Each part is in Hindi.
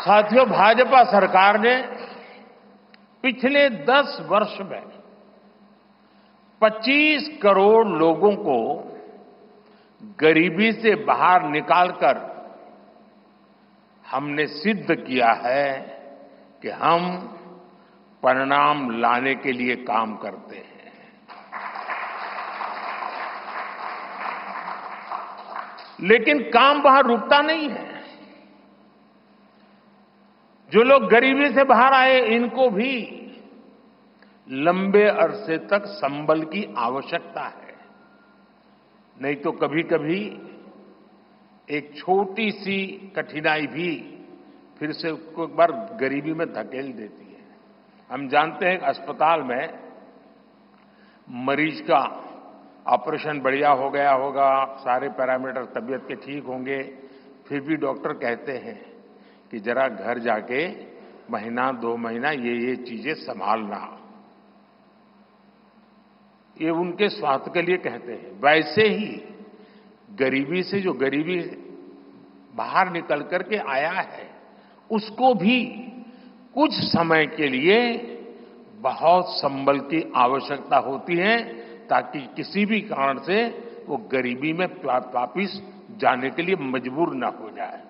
साथियों, भाजपा सरकार ने पिछले 10 वर्ष में 25 करोड़ लोगों को गरीबी से बाहर निकालकर हमने सिद्ध किया है कि हम परिणाम लाने के लिए काम करते हैं। लेकिन काम वहां रुकता नहीं है। जो लोग गरीबी से बाहर आए, इनको भी लंबे अरसे तक संबल की आवश्यकता है। नहीं तो कभी कभी एक छोटी सी कठिनाई भी फिर से उसको एक बार गरीबी में धकेल देती है। हम जानते हैं कि अस्पताल में मरीज का ऑपरेशन बढ़िया हो गया होगा, सारे पैरामीटर तबीयत के ठीक होंगे, फिर भी डॉक्टर कहते हैं कि जरा घर जाके महीना 2 महीना ये चीजें संभालना। ये उनके स्वास्थ्य के लिए कहते हैं। वैसे ही गरीबी से जो गरीबी बाहर निकल करके आया है, उसको भी कुछ समय के लिए बहुत संबल की आवश्यकता होती है, ताकि किसी भी कारण से वो गरीबी में वापिस जाने के लिए मजबूर न हो जाए।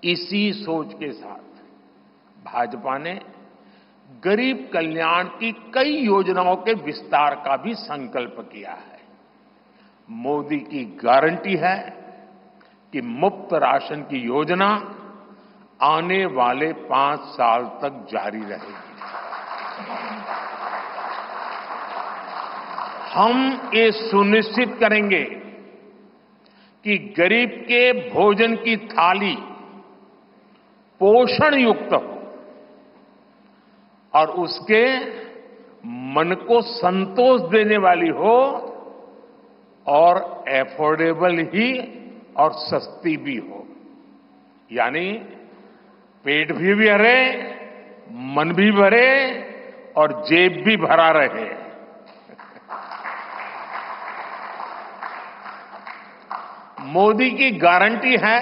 इसी सोच के साथ भाजपा ने गरीब कल्याण की कई योजनाओं के विस्तार का भी संकल्प किया है। मोदी की गारंटी है कि मुफ्त राशन की योजना आने वाले 5 साल तक जारी रहेगी। हम ये सुनिश्चित करेंगे कि गरीब के भोजन की थाली पोषण युक्त हो और उसके मन को संतोष देने वाली हो, और एफोर्डेबल ही और सस्ती भी हो। यानी पेट भी भरे, मन भी भरे और जेब भी भरा रहे। मोदी की गारंटी है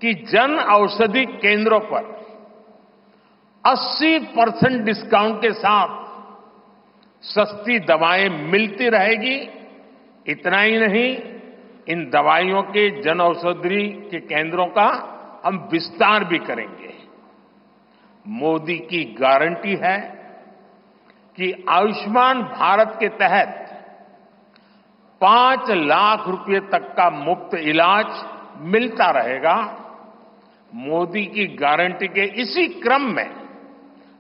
कि जन औषधि केंद्रों पर 80% डिस्काउंट के साथ सस्ती दवाएं मिलती रहेगी। इतना ही नहीं, इन दवाइयों के जन औषधि के केंद्रों का हम विस्तार भी करेंगे। मोदी की गारंटी है कि आयुष्मान भारत के तहत 5 लाख रुपए तक का मुफ्त इलाज मिलता रहेगा। मोदी की गारंटी के इसी क्रम में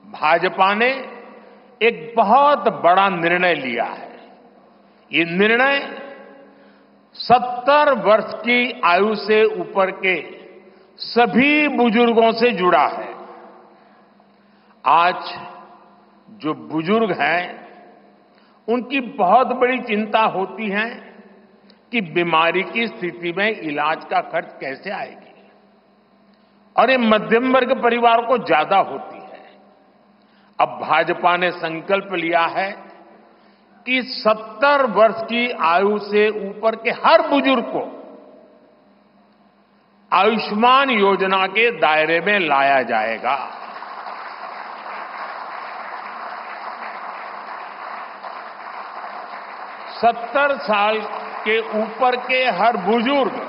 भाजपा ने एक बहुत बड़ा निर्णय लिया है। ये निर्णय 70 वर्ष की आयु से ऊपर के सभी बुजुर्गों से जुड़ा है। आज जो बुजुर्ग हैं, उनकी बहुत बड़ी चिंता होती है कि बीमारी की स्थिति में इलाज का खर्च कैसे आएगी, और ये मध्यम वर्ग परिवार को ज्यादा होती है। अब भाजपा ने संकल्प लिया है कि 70 वर्ष की आयु से ऊपर के हर बुजुर्ग को आयुष्मान योजना के दायरे में लाया जाएगा। 70 साल के ऊपर के हर बुजुर्ग,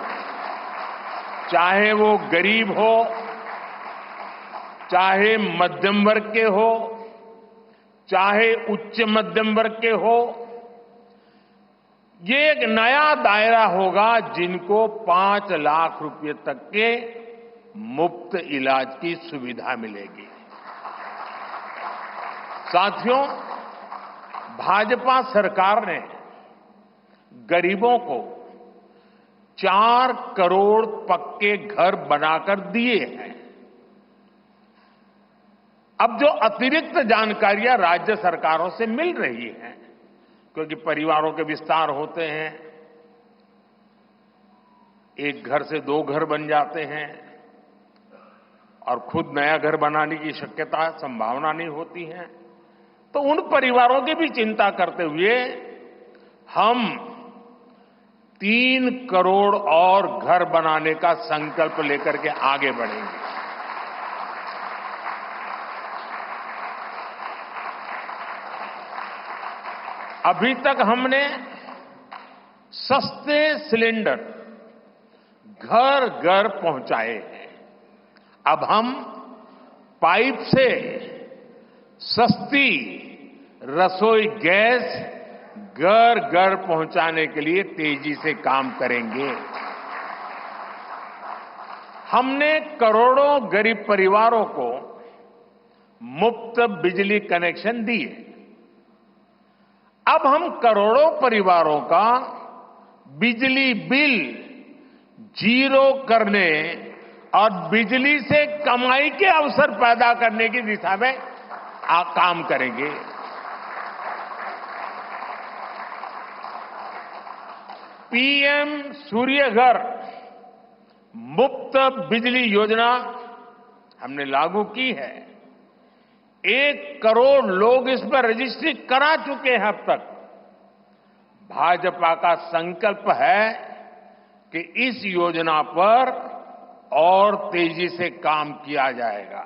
चाहे वो गरीब हो, चाहे मध्यम वर्ग के हो, चाहे उच्च मध्यम वर्ग के हो, ये एक नया दायरा होगा जिनको 5 लाख रुपए तक के मुफ्त इलाज की सुविधा मिलेगी। साथियों, भाजपा सरकार ने गरीबों को 4 करोड़ पक्के घर बनाकर दिए हैं। अब जो अतिरिक्त जानकारियां राज्य सरकारों से मिल रही हैं, क्योंकि परिवारों के विस्तार होते हैं, एक घर से 2 घर बन जाते हैं और खुद नया घर बनाने की शक्यता, संभावना नहीं होती है, तो उन परिवारों की भी चिंता करते हुए हम 3 करोड़ और घर बनाने का संकल्प लेकर के आगे बढ़ेंगे। अभी तक हमने सस्ते सिलेंडर घर घर पहुंचाए हैं। अब हम पाइप से सस्ती रसोई गैस घर घर पहुंचाने के लिए तेजी से काम करेंगे। हमने करोड़ों गरीब परिवारों को मुफ्त बिजली कनेक्शन दिए। अब हम करोड़ों परिवारों का बिजली बिल जीरो करने और बिजली से कमाई के अवसर पैदा करने की दिशा में काम करेंगे। पीएम सूर्य घर मुफ्त बिजली योजना हमने लागू की है। 1 करोड़ लोग इस पर रजिस्ट्री करा चुके हैं अब तक। भाजपा का संकल्प है कि इस योजना पर और तेजी से काम किया जाएगा।